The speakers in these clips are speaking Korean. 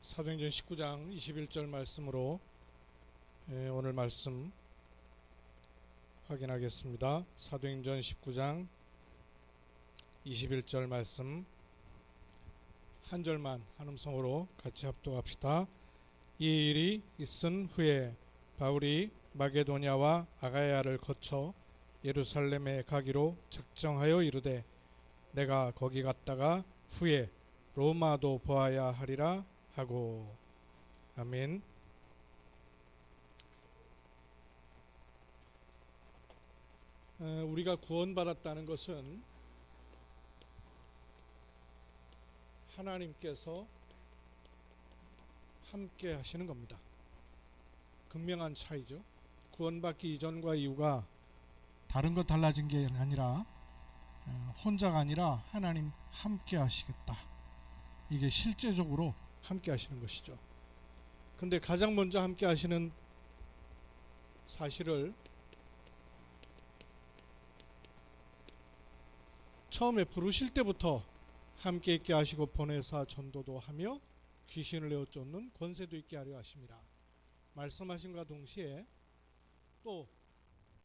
사도행전 19장 21절 말씀으로 오늘 말씀 확인하겠습니다. 사도행전 19장 21절 말씀 한 절만 한 음성으로 같이 합독합시다. 이 일이 있은 후에 바울이 마게도냐와 아가야를 거쳐 예루살렘에 가기로 작정하여 이르되 내가 거기 갔다가 후에 로마도 보아야 하리라 하고. 아멘. 우리가 구원받았다는 것은 하나님께서 함께 하시는 겁니다. 극명한 차이죠. 구원받기 이전과 이후가 다른 것 달라진 게 아니라 혼자가 아니라 하나님 함께 하시겠다. 이게 실제적으로 함께 하시는 것이죠. 근데 가장 먼저 함께 하시는 사실을 처음에 부르실 때부터 함께 있게 하시고 보내사 전도도 하며 귀신을 내어 쫓는 권세도 있게 하려 하십니다. 말씀하심과 동시에 또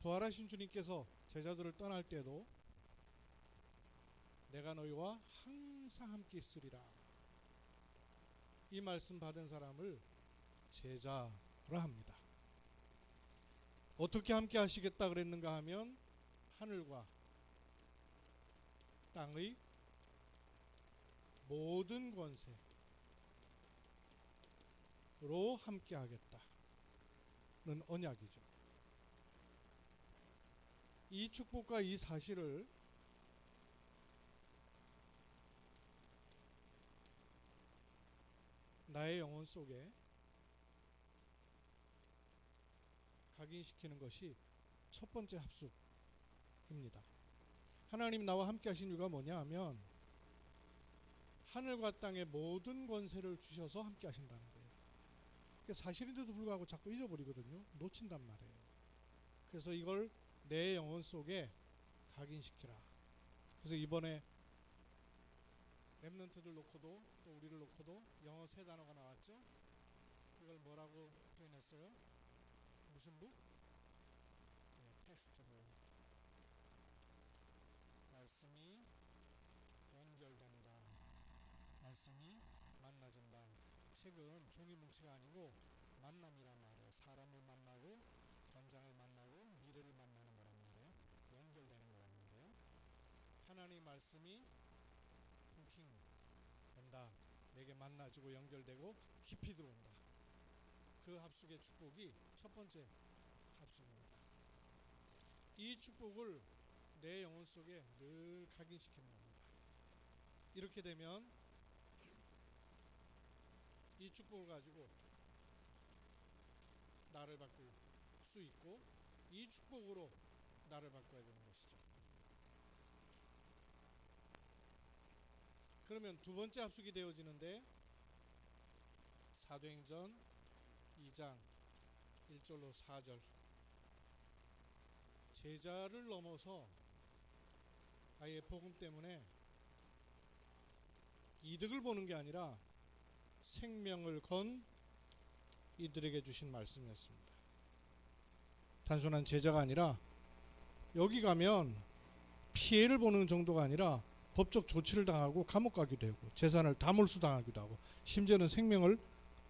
부활하신 주님께서 제자들을 떠날 때도 내가 너희와 항상 함께 있으리라. 이 말씀 받은 사람을 제자라 합니다. 어떻게 함께 하시겠다 그랬는가 하면 하늘과 땅의 모든 권세로 함께 하겠다는 언약이죠. 이 축복과 이 사실을 나의 영혼 속에 각인시키는 것이 첫 번째 합숙입니다. 하나님 나와 함께 하신 이유가 뭐냐 하면 하늘과 땅의 모든 권세를 주셔서 함께 하신다는 거예요. 사실인데도 불구하고 자꾸 잊어버리거든요. 놓친단 말이에요. 그래서 이걸 내 영혼 속에 각인시키라. 그래서 이번에 랩런트들 놓고도 또 우리를 놓고도 영어 세 단어가 나왔죠. 그걸 뭐라고 표현했어요? 무슨 북? 텍스트북. 말씀이 연결된다. 말씀이 만나진다. 책은 종이 뭉치가 아니고 만남이란 말이에요. 사람을 만나고 현장을 만나고 미래를 만나는 거란 말이에요. 연결되는 거란 말이에요. 하나님 말씀이 쿵킹 된다. 내게 만나지고 연결되고 깊이 들어온다. 그 합숙의 축복이 첫 번째 합숙입니다. 이 축복을 내 영혼 속에 늘 각인시키는 겁니다. 이렇게 되면 이 축복을 가지고 나를 바꿀 수 있고 이 축복으로 나를 바꿔야 되는 것이죠. 그러면 두 번째 합숙이 되어지는데 사도행전 2장 1절로 4절 제자를 넘어서 아예 복음 때문에 이득을 보는 게 아니라 생명을 건 이들에게 주신 말씀이었습니다. 단순한 제자가 아니라 여기 가면 피해를 보는 정도가 아니라 법적 조치를 당하고 감옥 가기도 하고 재산을 다 몰수당하기도 하고 심지어는 생명을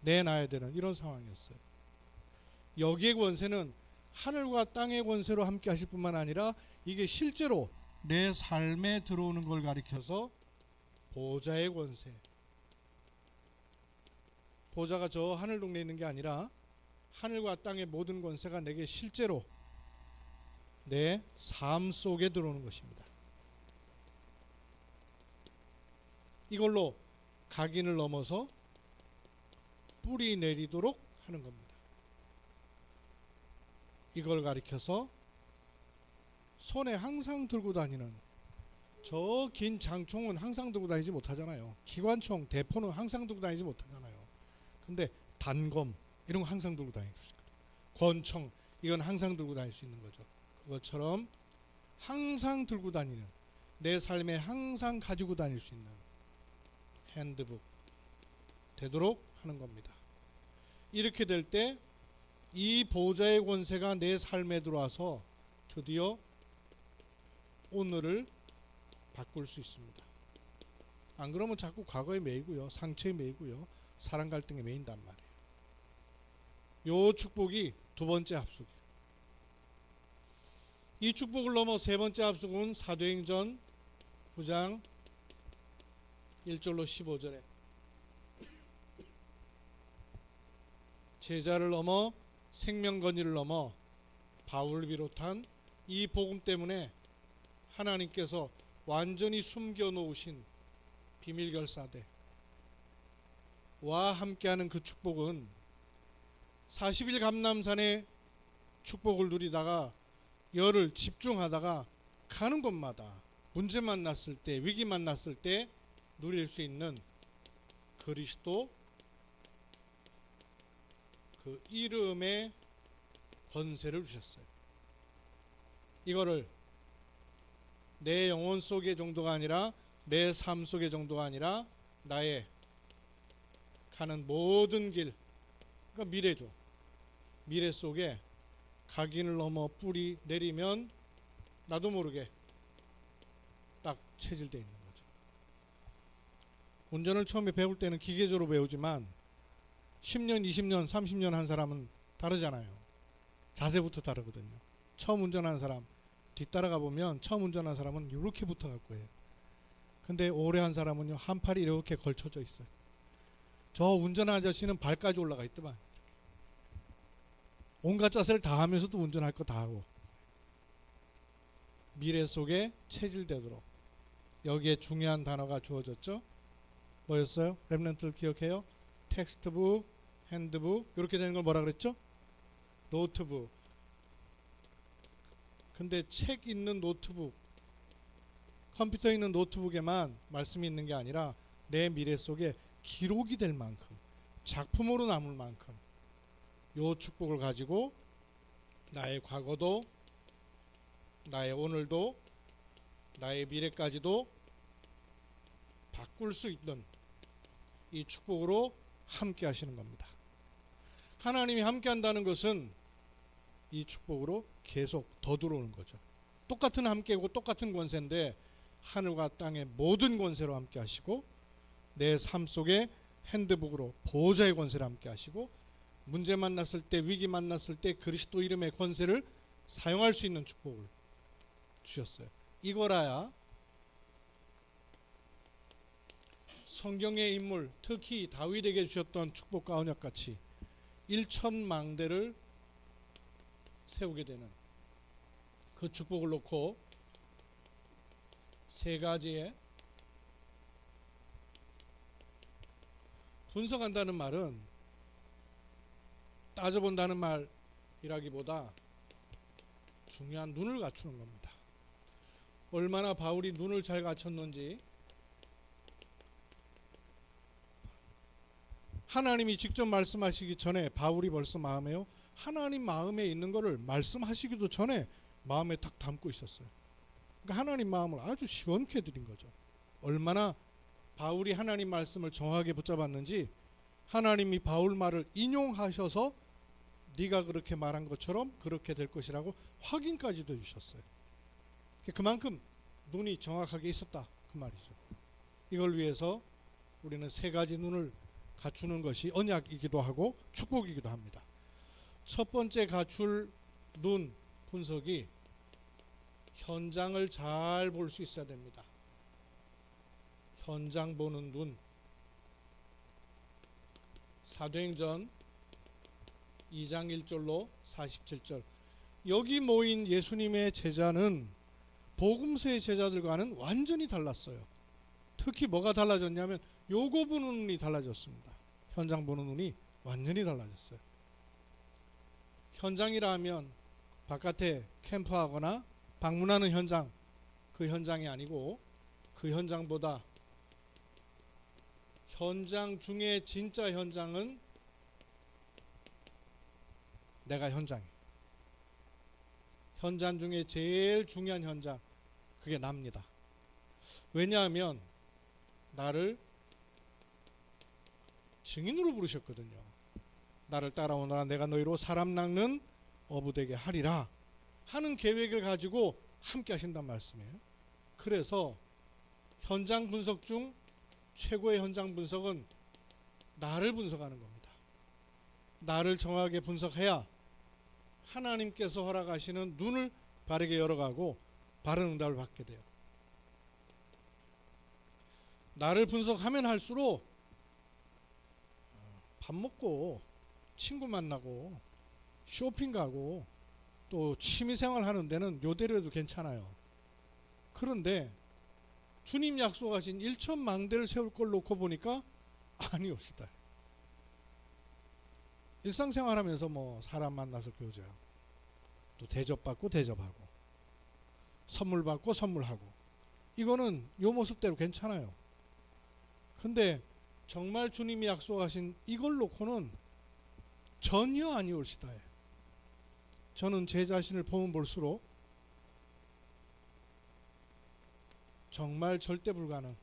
내놔야 되는 이런 상황이었어요. 여기의 권세는 하늘과 땅의 권세로 함께 하실 뿐만 아니라 이게 실제로 내 삶에 들어오는 걸 가리켜서 보좌의 권세. 보좌가 저 하늘 동네에 있는 게 아니라 하늘과 땅의 모든 권세가 내게 실제로 내 삶 속에 들어오는 것입니다. 이걸로 각인을 넘어서 뿌리 내리도록 하는 겁니다. 이걸 가리켜서 손에 항상 들고 다니는 저 긴 장총은 항상 들고 다니지 못하잖아요. 기관총, 대포는 항상 들고 다니지 못하잖아요. 근데 단검 이런 거 항상 들고 다닐 수 있거든요. 권총 이건 항상 들고 다닐 수 있는 거죠. 그것처럼 항상 들고 다니는 내 삶에 항상 가지고 다닐 수 있는 핸드북, 되도록 하는 겁니다. 이렇게 될 때 이 보좌의 권세가 내 삶에 들어와서 드디어 오늘을 바꿀 수 있습니다. 안 그러면 자꾸 과거에 매이고요, 상처에 매이고요, 사랑 갈등에 매인단 말이에요. 요 축복이 두 번째 합숙이에요. 이 축복을 넘어 세 번째 합숙은 사도행전 9장 1절로 15절에 제자를 넘어 생명건의를 넘어 바울을 비롯한 이 복음 때문에 하나님께서 완전히 숨겨놓으신 비밀결사대와 함께하는 그 축복은 40일 감람산의 축복을 누리다가 열을 집중하다가 가는 곳마다 문제 만났을 때, 위기 만났을 때 누릴 수 있는 그리스도 그 이름의 권세를 주셨어요. 이거를 내 영혼 속의 정도가 아니라 내 삶 속의 정도가 아니라 나의 가는 모든 길, 그러니까 미래죠. 미래 속에 각인을 넘어 뿌리 내리면 나도 모르게 딱 체질되어 있는 거죠. 운전을 처음에 배울 때는 기계적으로 배우지만 10년, 20년, 30년 한 사람은 다르잖아요. 자세부터 다르거든요. 처음 운전하는 사람 뒤따라가 보면 처음 운전하는 사람은 이렇게 붙어갖고 해요. 근데 오래 한 사람은요, 한 팔이 이렇게 걸쳐져 있어요. 저 운전하는 아저씨는 발까지 올라가 있더만. 온갖 자세를 다 하면서도 운전할 거 다 하고. 미래 속에 체질되도록 여기에 중요한 단어가 주어졌죠. 뭐였어요? 랩런트를 기억해요? 텍스트북, 핸드북, 이렇게 되는 걸 뭐라 그랬죠? 노트북. 근데 책 있는 노트북, 컴퓨터 있는 노트북에만 말씀이 있는 게 아니라 내 미래 속에 기록이 될 만큼, 작품으로 남을 만큼 요 축복을 가지고 나의 과거도, 나의 오늘도, 나의 미래까지도 바꿀 수 있는 이 축복으로 함께 하시는 겁니다. 하나님이 함께 한다는 것은 이 축복으로 계속 더 들어오는 거죠. 똑같은 함께고 똑같은 권세인데 하늘과 땅의 모든 권세로 함께 하시고 내 삶 속에 핸드북으로 보호자의 권세를 함께 하시고 문제 만났을 때, 위기 만났을 때 그리스도 이름의 권세를 사용할 수 있는 축복을 주셨어요. 이거라야 성경의 인물, 특히 다윗에게 주셨던 축복과 언약같이 1천망대를 세우게 되는 그 축복을 놓고 세 가지의 분석한다는 말은 따져본다는 말이라기보다 중요한 눈을 갖추는 겁니다. 얼마나 바울이 눈을 잘 갖췄는지 하나님이 직접 말씀하시기 전에 바울이 벌써 마음에요. 하나님 마음에 있는 것을 말씀하시기도 전에 마음에 딱 담고 있었어요. 그러니까 하나님 마음을 아주 시원케 드린 거죠. 얼마나 바울이 하나님 말씀을 정확하게 붙잡았는지 하나님이 바울 말을 인용하셔서 네가 그렇게 말한 것처럼 그렇게 될 것이라고 확인까지도 해주셨어요. 그만큼 눈이 정확하게 있었다 그 말이죠. 이걸 위해서 우리는 세 가지 눈을 갖추는 것이 언약이기도 하고 축복이기도 합니다. 첫 번째 갖출 눈 분석이 현장을 잘 볼 수 있어야 됩니다. 현장 보는 눈. 사도행전 2장 1절로 47절. 여기 모인 예수님의 제자는 복음서의 제자들과는 완전히 달랐어요. 특히 뭐가 달라졌냐면 요거 보는 눈이 달라졌습니다. 현장 보는 눈이 완전히 달라졌어요. 현장이라 하면 바깥에 캠프하거나 방문하는 현장, 그 현장이 아니고 그 현장보다 현장 중에 진짜 현장은 내가 현장이에요. 현장 중에 제일 중요한 현장, 그게 납니다. 왜냐하면 나를 증인으로 부르셨거든요. 나를 따라오너라 내가 너희로 사람 낚는 어부 되게 하리라 하는 계획을 가지고 함께 하신단 말씀이에요. 그래서 현장 분석 중 최고의 현장 분석은 나를 분석하는 겁니다. 나를 정확하게 분석해야 하나님께서 허락하시는 눈을 바르게 열어가고 바른 응답을 받게 돼요. 나를 분석하면 할수록 밥 먹고 친구 만나고 쇼핑 가고 또 취미생활 하는 데는 요대로 해도 괜찮아요. 그런데 주님 약속하신 1천망대를 세울 걸 놓고 보니까 아니옵시다. 일상생활하면서 뭐 사람 만나서 교제하고 또 대접받고 대접하고 선물 받고 선물하고 이거는 요 모습대로 괜찮아요. 근데 정말 주님이 약속하신 이걸 놓고는 전혀 아니올시다. 저는 제 자신을 보면 볼수록 정말 절대 불가능.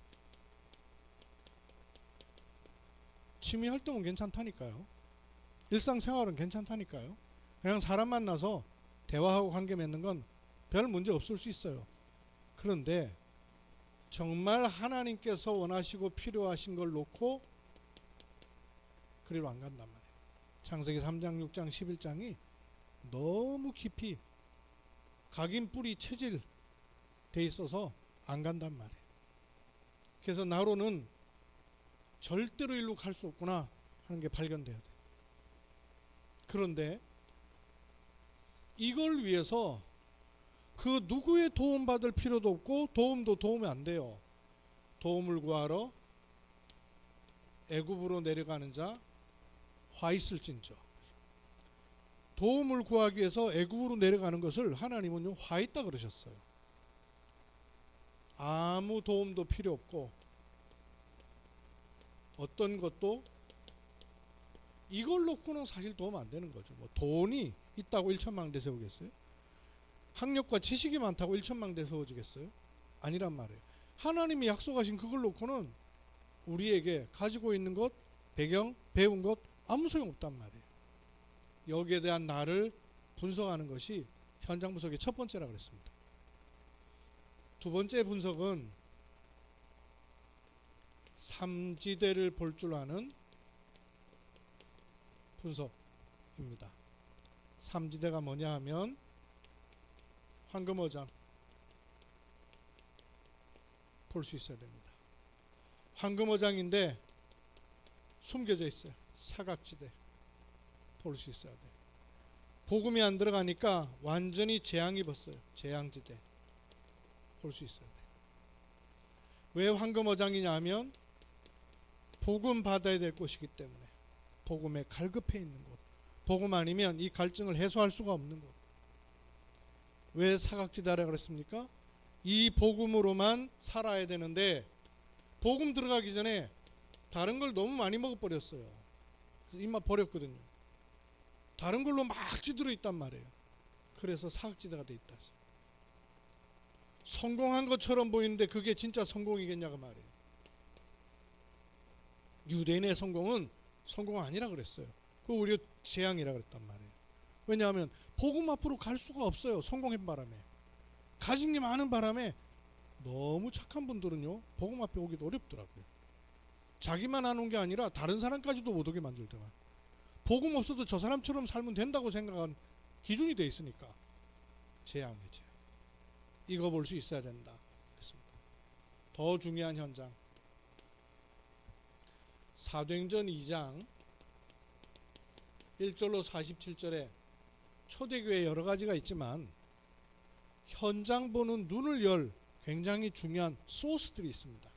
취미 활동은 괜찮다니까요. 일상생활은 괜찮다니까요. 그냥 사람 만나서 대화하고 관계 맺는 건 별 문제 없을 수 있어요. 그런데 정말 하나님께서 원하시고 필요하신 걸 놓고 그리로 안 간단 말이에요. 창세기 3장, 6장, 11장이 너무 깊이 각인 뿌리 체질 돼 있어서 안 간단 말이에요. 그래서 나로는 절대로 일로 갈 수 없구나 하는 게 발견돼야 돼요. 그런데 이걸 위해서 그 누구의 도움 받을 필요도 없고 도움이 안 돼요. 도움을 구하러 애굽으로 내려가는 자 화 있을진저. 도움을 구하기 위해서 애굽으로 내려가는 것을 하나님은요 화 있다 그러셨어요. 아무 도움도 필요 없고 어떤 것도 이걸 놓고는 사실 도움 안 되는 거죠. 뭐 돈이 있다고 1천망대 세우겠어요? 학력과 지식이 많다고 1천망대 세워지겠어요? 아니란 말이에요. 하나님이 약속하신 그걸 놓고는 우리에게 가지고 있는 것, 배경, 배운 것 아무 소용 없단 말이에요. 여기에 대한 나를 분석하는 것이 현장 분석의 첫 번째라 그랬습니다. 두 번째 분석은 삼지대를 볼 줄 아는 분석입니다. 삼지대가 뭐냐 하면 황금어장 볼 수 있어야 됩니다. 황금어장인데 숨겨져 있어요. 사각지대 볼 수 있어야 돼요. 복음이 안 들어가니까 완전히 재앙 입었어요. 재앙지대 볼 수 있어야 돼요. 왜 황금어장이냐 하면 복음 받아야 될 곳이기 때문에 복음에 갈급해 있는 곳, 복음 아니면 이 갈증을 해소할 수가 없는 곳. 왜 사각지대라 그랬습니까? 이 복음으로만 살아야 되는데 복음 들어가기 전에 다른 걸 너무 많이 먹어버렸어요. 그래서 입맛 버렸거든요. 다른 걸로 막 찌들어 있단 말이에요. 그래서 사각지대가 돼 있다. 성공한 것처럼 보이는데 그게 진짜 성공이겠냐고 말이에요. 유대인의 성공은 성공 아니라 그랬어요. 그 오히려 재앙이라 그랬단 말이에요. 왜냐하면 복음 앞으로 갈 수가 없어요. 성공한 바람에. 가진 게 많은 바람에 너무 착한 분들은요 복음 앞에 오기도 어렵더라고요. 자기만 안 온 게 아니라 다른 사람까지도 못 오게 만들더만. 복음 없어도 저 사람처럼 살면 된다고 생각한 기준이 돼 있으니까 재앙이에요. 재앙. 이거 볼 수 있어야 된다 했습니다. 더 중요한 현장 사도행전 2장 1절로 47절에 초대교회 여러 가지가 있지만 현장 보는 눈을 열 굉장히 중요한 소스들이 있습니다.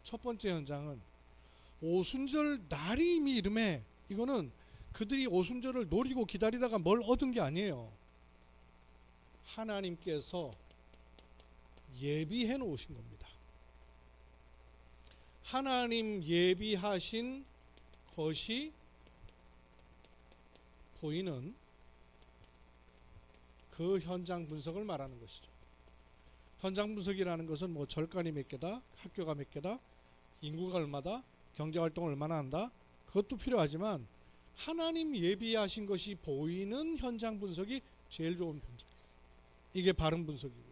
첫 번째 현장은 오순절 날이 이미 이름에 이거는 그들이 오순절을 노리고 기다리다가 뭘 얻은 게 아니에요. 하나님께서 예비해 놓으신 겁니다. 하나님 예비하신 것이 보이는 그 현장 분석을 말하는 것이죠. 현장 분석이라는 것은 뭐 절간이 몇 개다, 학교가 몇 개다, 인구가 얼마다, 경제활동을 얼마나 한다? 그것도 필요하지만 하나님 예비하신 것이 보이는 현장 분석이 제일 좋은 분석. 이게 바른 분석이고요.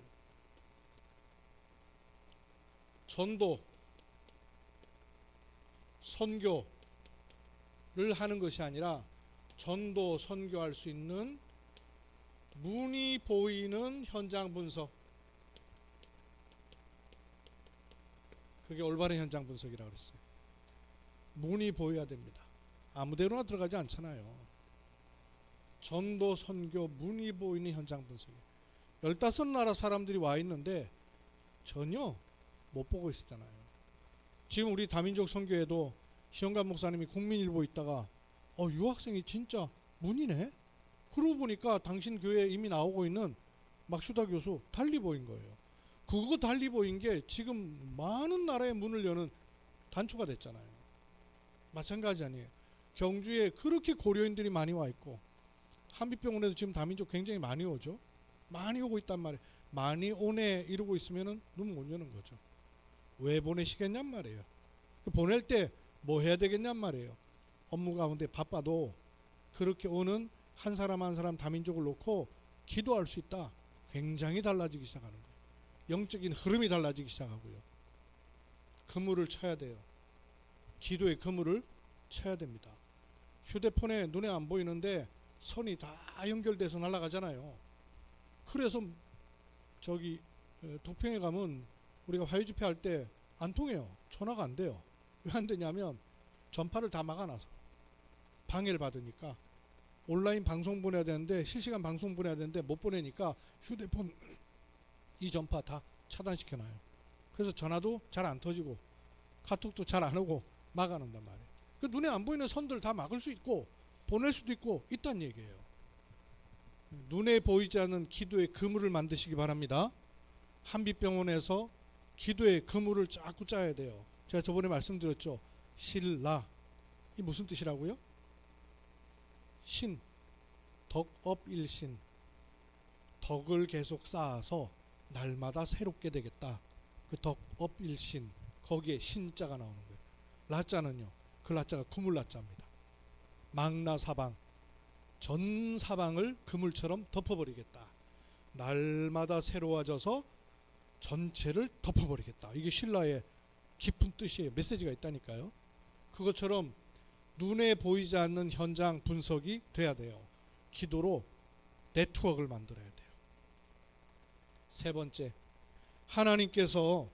전도, 선교를 하는 것이 아니라 전도, 선교할 수 있는 문이 보이는 현장 분석. 그게 올바른 현장 분석이라고 그랬어요. 문이 보여야 됩니다. 아무데로나 들어가지 않잖아요. 전도, 선교, 문이 보이는 현장 분석이에요. 15나라 사람들이 와 있는데 전혀 못 보고 있었잖아요. 지금 우리 다민족 선교회도 시험관 목사님이 국민일보 있다가 유학생이 진짜 문이네? 그러고 보니까 당신 교회에 이미 나오고 있는 막슈다 교수 달리 보인 거예요. 그거 달리 보인 게 지금 많은 나라의 문을 여는 단초가 됐잖아요. 마찬가지 아니에요. 경주에 그렇게 고려인들이 많이 와 있고 한빛병원에도 지금 다민족 굉장히 많이 오죠. 많이 오고 있단 말이에요. 많이 오네 이러고 있으면 눈 못 여는 거죠. 왜 보내시겠냔 말이에요. 보낼 때 뭐 해야 되겠냔 말이에요. 업무 가운데 바빠도 그렇게 오는 한 사람 한 사람 다민족을 놓고 기도할 수 있다. 굉장히 달라지기 시작하는 거예요. 영적인 흐름이 달라지기 시작하고요. 그물을 쳐야 돼요. 기도의 그물을 쳐야 됩니다. 휴대폰에 눈에 안 보이는데 선이 다 연결돼서 날아가잖아요. 그래서 저기 독평에 가면 우리가 화요집회 할 때 안 통해요. 전화가 안 돼요. 왜 안 되냐면 전파를 다 막아놔서 방해를 받으니까. 온라인 방송 보내야 되는데 실시간 방송 보내야 되는데 못 보내니까 휴대폰 이 전파 다 차단시켜놔요. 그래서 전화도 잘 안 터지고 카톡도 잘 안 오고 막아놓는단 말이에요. 그 눈에 안 보이는 선들 다 막을 수 있고 보낼 수도 있고 있단 얘기예요. 눈에 보이지 않는 기도의 그물을 만드시기 바랍니다. 한빛병원에서 기도의 그물을 자꾸 짜야 돼요. 제가 저번에 말씀드렸죠. 신라. 이 무슨 뜻이라고요? 신. 덕업일신. 덕을 계속 쌓아서 날마다 새롭게 되겠다. 그 덕업일신. 거기에 신자가 나오는 거예요. 라자는요. 그 라자가 구물라자입니다. 망나사방. 전 사방을 그물처럼 덮어버리겠다. 날마다 새로워져서 전체를 덮어버리겠다. 이게 신라의 깊은 뜻이에요. 메시지가 있다니까요. 그것처럼 눈에 보이지 않는 현장 분석이 돼야 돼요. 기도로 네트워크를 만들어야 돼요. 세 번째, 하나님께서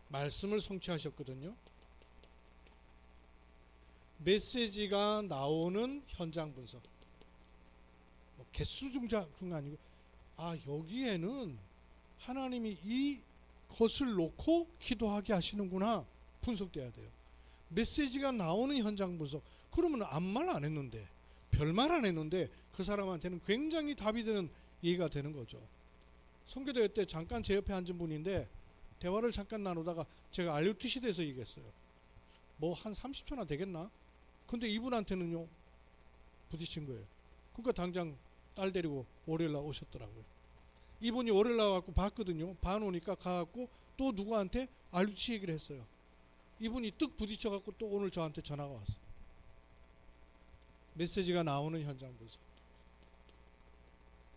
말씀을 성취하셨거든요. 메시지가 나오는 현장 분석. 개수 중자가 아니고 여기에는 하나님이 이것을 놓고 기도하게 하시는구나 분석돼야 돼요. 메시지가 나오는 현장 분석. 그러면 아무 말 안 했는데 별말 안 했는데 그 사람한테는 굉장히 답이 되는 얘기가 되는 거죠. 선교대회 때 잠깐 제 옆에 앉은 분인데 대화를 잠깐 나누다가 제가 RUTC에 대해서 얘기했어요. 뭐 한 30초나 되겠나? 근데 이분한테는요 부딪힌 거예요. 그러니까 당장 딸 데리고 월요일날 오셨더라고요. 이분이 월요일날 와갖고 봤거든요. 봐놓으니까 가갖고 또 누구한테 RUTC 얘기를 했어요. 이분이 뜩 부딪혀갖고 또 오늘 저한테 전화가 왔어요. 메시지가 나오는 현장 분석.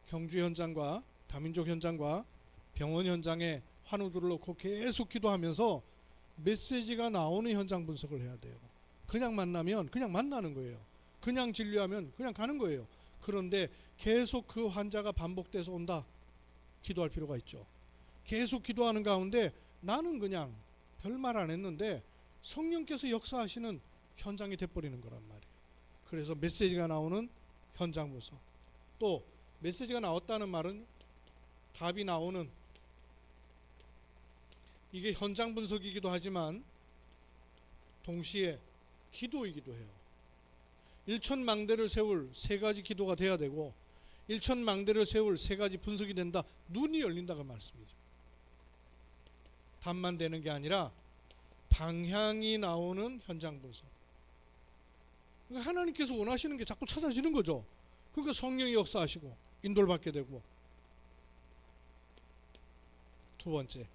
경주 현장과 다민족 현장과 병원 현장에 환우들을 놓고 계속 기도하면서 메시지가 나오는 현장 분석을 해야 돼요. 그냥 만나면 그냥 만나는 거예요. 그냥 진료하면 그냥 가는 거예요. 그런데 계속 그 환자가 반복돼서 온다. 기도할 필요가 있죠. 계속 기도하는 가운데 나는 그냥 별말 안 했는데 성령께서 역사하시는 현장이 돼버리는 거란 말이에요. 그래서 메시지가 나오는 현장 분석. 또 메시지가 나왔다는 말은 답이 나오는, 이게 현장 분석이기도 하지만 동시에 기도이기도 해요. 일천망대를 세울 세 가지 기도가 돼야 되고 일천망대를 세울 세 가지 분석이 된다. 눈이 열린다고 말씀이죠. 답만 되는 게 아니라 방향이 나오는 현장 분석. 그러니까 하나님께서 원하시는 게 자꾸 찾아지는 거죠. 그러니까 성령이 역사하시고 인도를 받게 되고. 두 번째,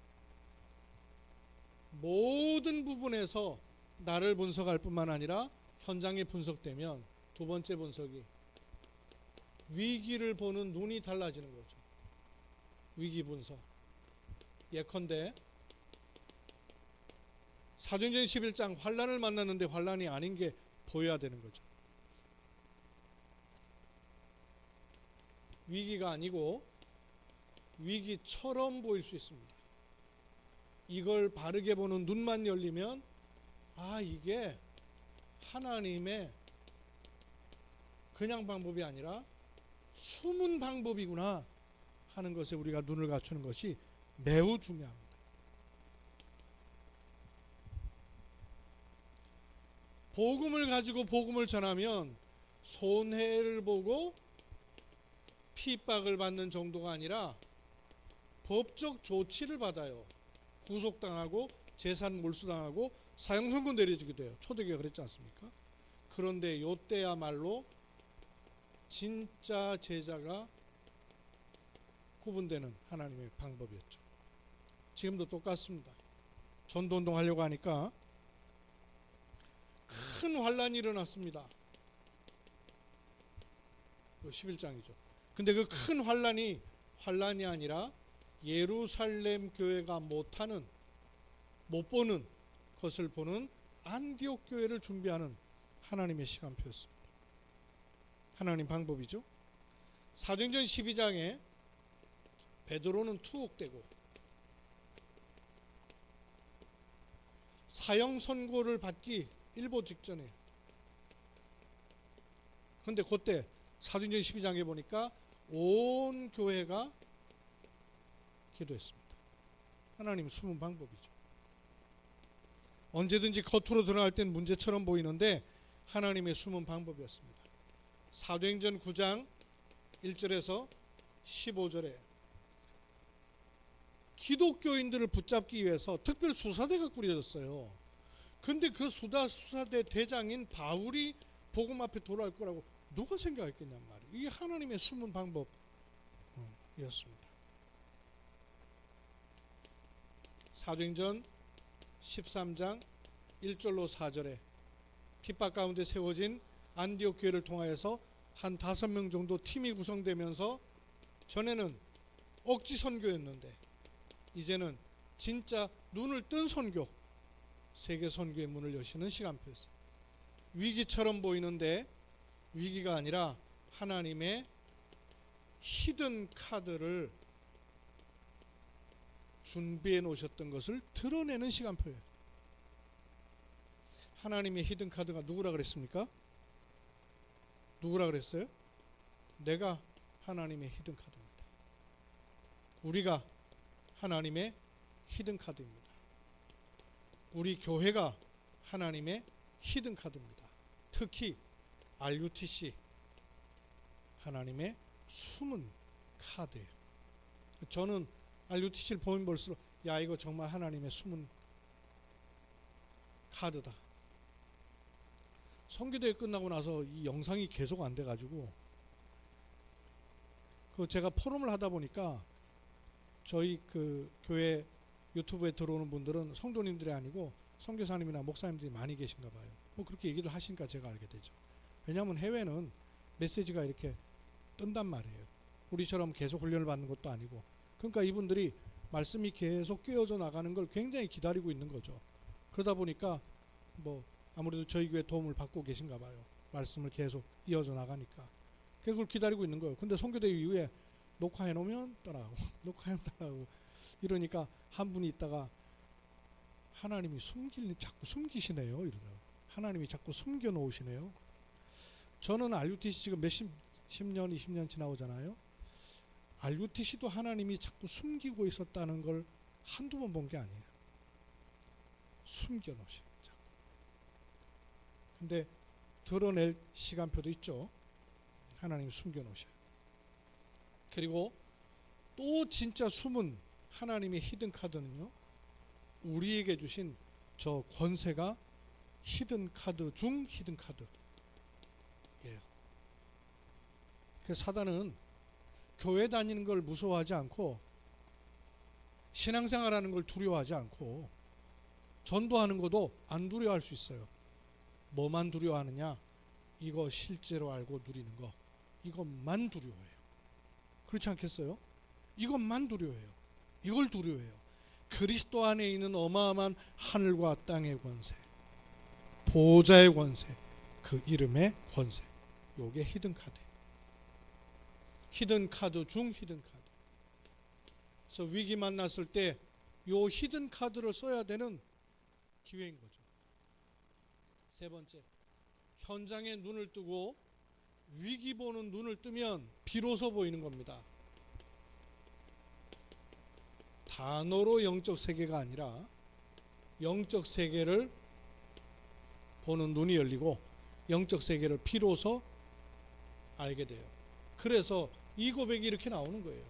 모든 부분에서 나를 분석할 뿐만 아니라 현장에 분석되면 두 번째 분석이 위기를 보는 눈이 달라지는 거죠. 위기 분석. 예컨대 사도행전 11장 환난을 만났는데 환난이 아닌 게 보여야 되는 거죠. 위기가 아니고 위기처럼 보일 수 있습니다. 이걸 바르게 보는 눈만 열리면 이게 하나님의 그냥 방법이 아니라 숨은 방법이구나 하는 것에 우리가 눈을 갖추는 것이 매우 중요합니다. 복음을 가지고 복음을 전하면 손해를 보고 핍박을 받는 정도가 아니라 법적 조치를 받아요. 구속당하고 재산 몰수당하고 사형선고 내려지기도 해요. 초대교회가 그랬지 않습니까? 그런데 요때야말로 진짜 제자가 구분되는 하나님의 방법이었죠. 지금도 똑같습니다. 전도운동 하려고 하니까 큰 환란이 일어났습니다. 11장이죠. 근데 그 큰 환란이 아니라 예루살렘 교회가 못 보는 것을 보는 안디옥 교회를 준비하는 하나님의 시간표였습니다. 하나님 방법이죠. 사도행전 12장에 베드로는 투옥되고 사형 선고를 받기 일보 직전에, 그런데 그때 사도행전 12장에 보니까 온 교회가 기도했습니다. 하나님 숨은 방법이죠. 언제든지 겉으로 드러날 땐 문제처럼 보이는데 하나님의 숨은 방법이었습니다. 사도행전 9장 1절에서 15절에 기독교인들을 붙잡기 위해서 특별 수사대가 꾸려졌어요. 근데 그 수사대 대장인 바울이 복음 앞에 돌아올 거라고 누가 생각했겠냔 말이에요. 이게 하나님의 숨은 방법이었습니다. 사도행전 13장 1절로 4절에 핍박 가운데 세워진 안디옥 교회를 통하여서 한 5명 정도 팀이 구성되면서 전에는 억지 선교였는데 이제는 진짜 눈을 뜬 선교, 세계 선교의 문을 여시는 시간표였어요. 위기처럼 보이는데 위기가 아니라 하나님의 히든 카드를 준비해 놓으셨던 것을 드러내는 시간표예요. 하나님의 히든 카드가 누구라 그랬습니까? 누구라 그랬어요? 내가 하나님의 히든 카드입니다. 우리가 하나님의 히든 카드입니다. 우리 교회가 하나님의 히든 카드입니다. 특히 RUTC 하나님의 숨은 카드예요. 저는 RUTC를 보면 볼수록 이거 정말 하나님의 숨은 카드다. 선교대회 끝나고 나서 이 영상이 계속 안 돼가지고 제가 포럼을 하다 보니까 저희 그 교회 유튜브에 들어오는 분들은 성도님들이 아니고 선교사님이나 목사님들이 많이 계신가 봐요. 그렇게 얘기를 하시니까 제가 알게 되죠. 왜냐하면 해외는 메시지가 이렇게 뜬단 말이에요. 우리처럼 계속 훈련을 받는 것도 아니고. 그러니까 이분들이 말씀이 계속 꿰어져 나가는 걸 굉장히 기다리고 있는 거죠. 그러다 보니까 아무래도 저희 교회 도움을 받고 계신가 봐요. 말씀을 계속 이어져 나가니까. 그걸 기다리고 있는 거예요. 근데 선교대 이후에 녹화해 놓으면 떠나고 녹화해 놓으면 떠나고 이러니까 한 분이 있다가 하나님이 자꾸 숨기시네요. 이러더라고요. 하나님이 자꾸 숨겨 놓으시네요. 저는 RUTC 지금 몇십 10년, 20년 지나오잖아요. RUTC도 하나님이 자꾸 숨기고 있었다는 걸 한두 번 본 게 아니에요. 숨겨 놓으시는 자꾸. 근데 드러낼 시간표도 있죠. 하나님이 숨겨 놓으셔요. 그리고 또 진짜 숨은 하나님의 히든 카드는요, 우리에게 주신 저 권세가 히든 카드 중 히든 카드. 그래서 사단은 교회 다니는 걸 무서워하지 않고 신앙생활하는 걸 두려워하지 않고 전도하는 것도 안 두려워할 수 있어요. 뭐만 두려워하느냐? 이거 실제로 알고 누리는 거, 이것만 두려워해요. 그렇지 않겠어요? 이것만 두려워해요. 이걸 두려워해요. 그리스도 안에 있는 어마어마한 하늘과 땅의 권세, 보좌의 권세, 그 이름의 권세, 요게 히든카드. 히든카드 중 히든카드. 그래서 위기 만났을 때 요 히든카드를 써야 되는 기회인 거죠. 세 번째, 현장에 눈을 뜨고 위기 보는 눈을 뜨면 비로소 보이는 겁니다. 단어로 영적 세계가 아니라 영적 세계를 보는 눈이 열리고 영적 세계를 비로소 알게 돼요. 그래서 이 고백이 이렇게 나오는 거예요.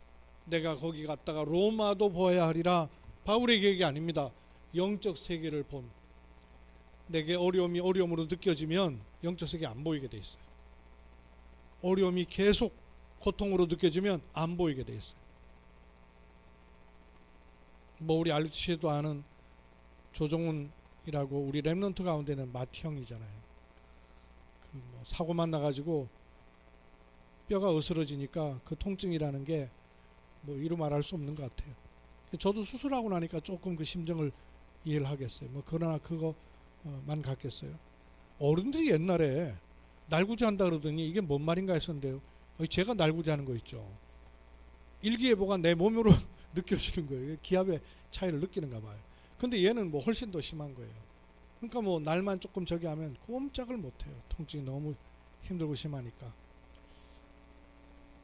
내가 거기 갔다가 로마도 보아야 하리라. 바울의 계획이 아닙니다. 영적 세계를 본, 내게 어려움이 어려움으로 느껴지면 영적 세계 안 보이게 돼 있어요. 어려움이 계속 고통으로 느껴지면 안 보이게 돼 있어요. 뭐 우리 알루티시도 아는 조정훈이라고 우리 렘넌트 가운데는 맏형이잖아요. 그 뭐 사고만 나가지고 뼈가 으스러지니까 그 통증이라는 게 뭐 이루 말할 수 없는 것 같아요. 저도 수술하고 나니까 조금 그 심정을 이해를 하겠어요. 뭐 그러나 그거만 같겠어요. 어른들이 옛날에 날구지 한다 그러더니 이게 뭔 말인가 했었는데요. 제가 날구지 하는 거 있죠. 일기예보가 내 몸으로 느껴지는 거예요. 기압의 차이를 느끼는가 봐요. 근데 얘는 뭐 훨씬 더 심한 거예요. 그러니까 뭐 날만 조금 저기 하면 꼼짝을 못해요. 통증이 너무 힘들고 심하니까.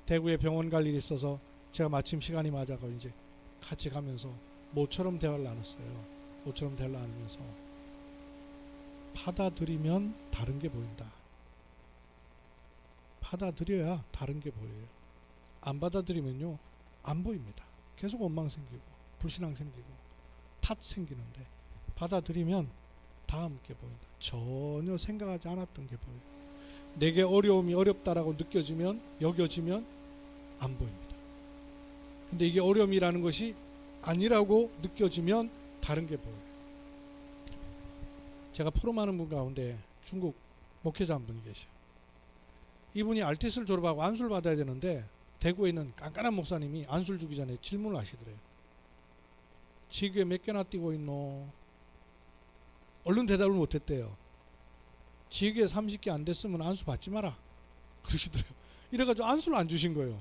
대구에 병원 갈 일이 있어서 제가 마침 시간이 맞아서 이제 같이 가면서 모처럼 대화를 나눴어요. 모처럼 대화를 나누면서 받아들이면 다른 게 보인다. 받아들여야 다른 게 보여요. 안 받아들이면요 안 보입니다. 계속 원망 생기고 불신앙 생기고 탓 생기는데 받아들이면 다 함께 보인다. 전혀 생각하지 않았던 게 보여요. 내게 어려움이 어렵다라고 느껴지면 여겨지면 안 보입니다. 근데 이게 어려움이라는 것이 아니라고 느껴지면 다른 게 보여요. 제가 포럼하는 분 가운데 중국 목회자 한 분이 계셔요. 이분이 알티스를 졸업하고 안수를 받아야 되는데 대구에 있는 깐깐한 목사님이 안수를 주기 전에 질문을 하시더래요. 지교에 몇 개나 띄고 있노? 얼른 대답을 못했대요. 지교에 30개 안 됐으면 안수 받지 마라 그러시더래요. 이래가지고 안수를 안 주신 거예요.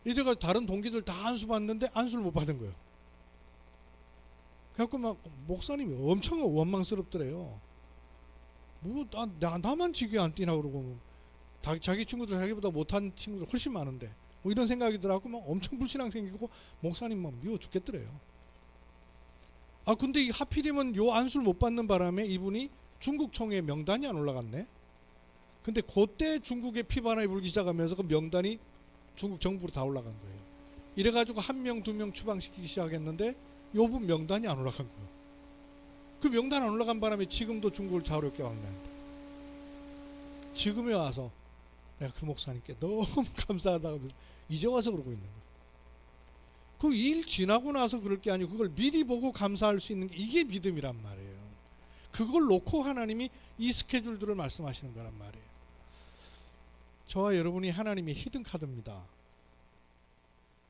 이래가지고 다른 동기들 다 안수 받는데 안수를 못 받은 거예요. 그래갖고 막 목사님이 엄청 원망스럽더래요. 뭐 나만 지교에 안 뛰나 그러고 자기 친구들 자기보다 못한 친구들 훨씬 많은데 뭐 이런 생각이 들어갖고 막 엄청 불신앙 생기고 목사님 막 미워 죽겠더래요. 아 근데 이 하필이면 요 안수를 못 받는 바람에 이분이 중국 총회 명단이 안 올라갔네. 근데 그때 중국에 피바람이 불기 시작하면서 그 명단이 중국 정부로 다 올라간 거예요. 이래가지고 한 명, 두 명 추방시키기 시작했는데 요분 명단이 안 올라간 거예요. 그 명단 안 올라간 바람에 지금도 중국을 자유롭게 왕래한다. 지금에 와서 내가 그 목사님께 너무 감사하다고 이제 와서 그러고 있는 거예요. 그 일 지나고 나서 그럴 게 아니고 그걸 미리 보고 감사할 수 있는 게 이게 믿음이란 말이에요. 그걸 놓고 하나님이 이 스케줄들을 말씀하시는 거란 말이에요. 저와 여러분이 하나님의 히든카드입니다.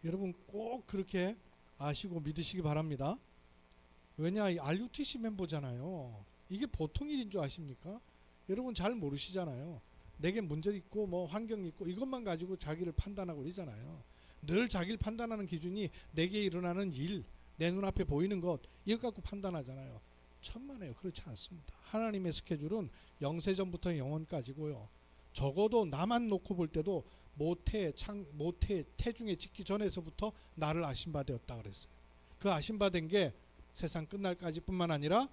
여러분 꼭 그렇게 아시고 믿으시기 바랍니다. 왜냐, 이 RUTC 멤버잖아요. 이게 보통 일인 줄 아십니까? 여러분 잘 모르시잖아요. 내게 문제 있고 뭐 환경이 있고 이것만 가지고 자기를 판단하고 그러잖아요. 늘 자기를 판단하는 기준이 내게 일어나는 일, 내 눈앞에 보이는 것 이것 갖고 판단하잖아요. 천만에요. 그렇지 않습니다. 하나님의 스케줄은 영세전부터 영원까지고요. 적어도 나만 놓고 볼 때도 모태 태중에 짓기 전에서부터 나를 아신 바 되었다 그랬어요. 그 아신 바 된 게 세상 끝날까지 뿐만 아니라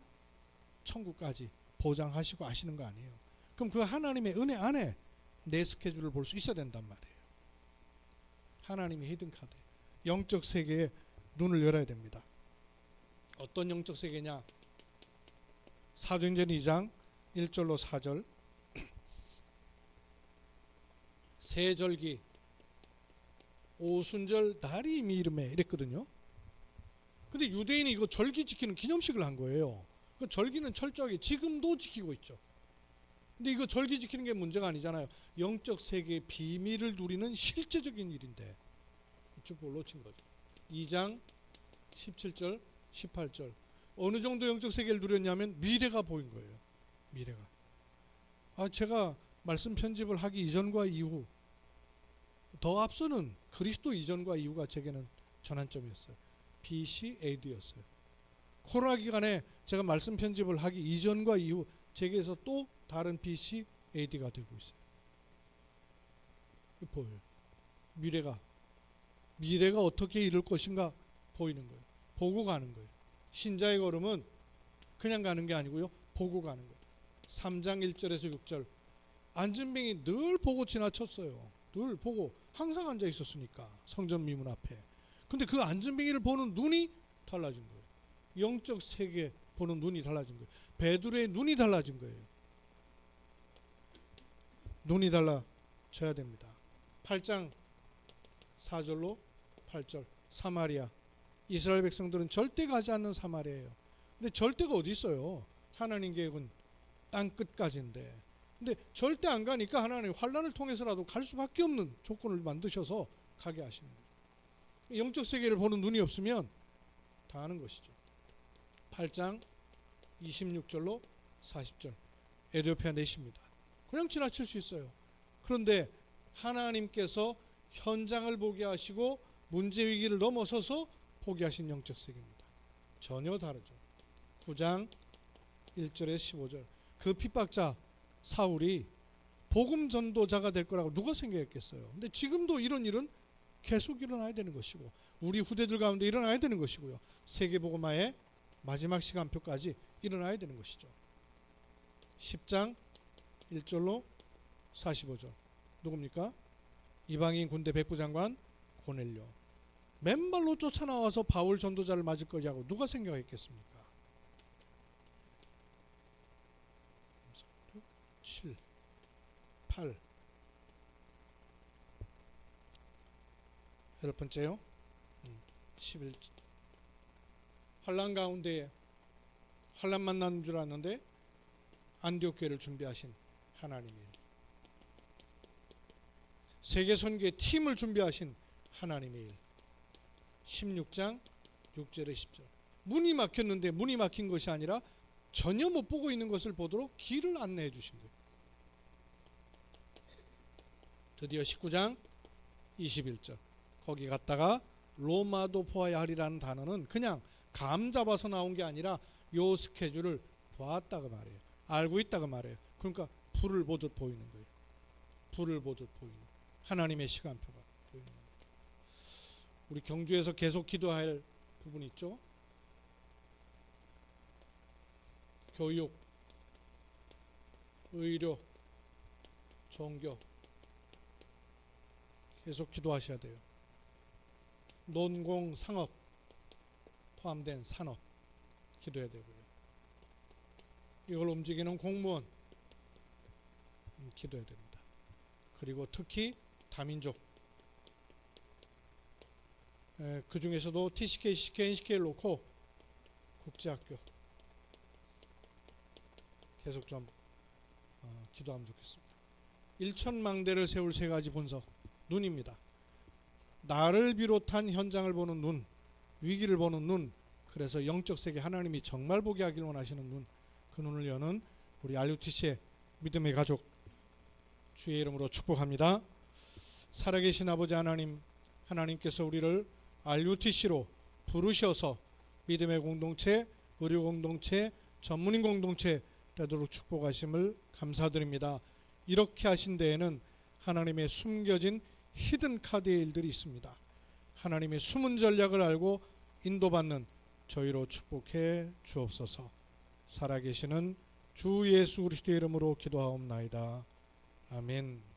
천국까지 보장하시고 아시는 거 아니에요. 그럼 그 하나님의 은혜 안에 내 스케줄을 볼 수 있어야 된단 말이에요. 하나님의 히든카드, 영적 세계에 눈을 열어야 됩니다. 어떤 영적 세계냐? 사도행전 2장 1절로 4절 세절기 오순절 날이 이미 이름에 이랬거든요. 근데 유대인이 이거 절기 지키는 기념식을 한 거예요. 그 절기는 철저하게 지금도 지키고 있죠. 근데 이거 절기 지키는 게 문제가 아니잖아요. 영적 세계의 비밀을 누리는 실제적인 일인데 축복을 놓친 거죠. 2장 17절 18절 어느 정도 영적 세계를 누렸냐면 미래가 보인 거예요. 미래가. 제가 말씀 편집을 하기 이전과 이후 더 앞서는 그리스도 이전과 이후가 제게는 전환점이었어요. BC AD였어요. 코로나 기간에 제가 말씀 편집을 하기 이전과 이후 제게서 또 다른 BC AD가 되고 있어요. 보여요. 미래가 어떻게 이룰 것인가 보이는 거예요. 보고 가는 거예요. 신자의 걸음은 그냥 가는 게 아니고요. 보고 가는 거예요. 3장 1절에서 6절 안진뱅이 늘 보고 지나쳤어요. 늘 보고 항상 앉아 있었으니까 성전 미문 앞에. 근데 그 안진뱅이를 보는 눈이 달라진 거예요. 영적 세계 보는 눈이 달라진 거예요. 베드로의 눈이 달라진 거예요. 눈이 달라져야 됩니다. 8장 4절로 8절 사마리아. 이스라엘 백성들은 절대 가지 않는 사마리아예요. 근데 절대가 어디 있어요? 하나님 계획은 땅 끝까지인데. 근데 절대 안 가니까 하나님 환난을 통해서라도 갈 수밖에 없는 조건을 만드셔서 가게 하시는 거예요. 영적 세계를 보는 눈이 없으면 다 하는 것이죠. 8장 26절로 40절 에티오피아 내시입니다. 그냥 지나칠 수 있어요. 그런데 하나님께서 현장을 보게 하시고 문제 위기를 넘어서서 보게 하신 영적 세계입니다. 전혀 다르죠. 9장 1절에서 15절 그 핍박자 사울이 복음 전도자가 될 거라고 누가 생각했겠어요. 근데 지금도 이런 일은 계속 일어나야 되는 것이고 우리 후대들 가운데 일어나야 되는 것이고요. 세계복음화의 마지막 시간표까지 일어나야 되는 것이죠. 10장 1절로 45절 누굽니까? 이방인 군대 백부장관 고넬료. 맨발로 쫓아나와서 바울 전도자를 맞을 거냐고 누가 생각했겠습니까? 7, 8 여덟 번째요. 11 환난 가운데 환난 만나는 줄 알았는데 안디옥 교회를 준비하신 하나님의 일. 세계 선교의 팀을 준비하신 하나님의 일. 16장 6절에 10절 문이 막혔는데 문이 막힌 것이 아니라 전혀 못 보고 있는 것을 보도록 길을 안내해 주신 거예요. 드디어 19장 21절 거기 갔다가 로마도 보아야 하리라는 단어는 그냥 감 잡아서 나온 게 아니라 요 스케줄을 보았다고 말해요. 알고 있다고 말해요. 그러니까 불을 보듯 보이는 거예요. 불을 보듯 보이는 하나님의 시간표가 보이는 거예요. 우리 경주에서 계속 기도할 부분이 있죠. 교육, 의료, 종교 계속 기도하셔야 돼요. 논공, 상업 포함된 산업 기도해야 되고요. 이걸 움직이는 공무원 기도해야 됩니다. 그리고 특히 다민족 그 중에서도 TCK, CK, NCK를 놓고 국제학교 계속 좀 기도하면 좋겠습니다. 일천망대를 세울 세 가지 본석 눈입니다. 나를 비롯한 현장을 보는 눈, 위기를 보는 눈, 그래서 영적 세계 하나님이 정말 보게 하길 원하시는 눈, 그 눈을 여는 우리 RUTC의 믿음의 가족 주의 이름으로 축복합니다. 살아계신 아버지 하나님, 하나님께서 우리를 RUTC로 부르셔서 믿음의 공동체, 의료 공동체, 전문인 공동체 되도록 축복하심을 감사드립니다. 이렇게 하신 데에는 하나님의 숨겨진 히든 카드의 일들이 있습니다. 하나님의 숨은 전략을 알고 인도받는 저희로 축복해 주옵소서. 살아계시는 주 예수 그리스도의 이름으로 기도하옵나이다. 아멘.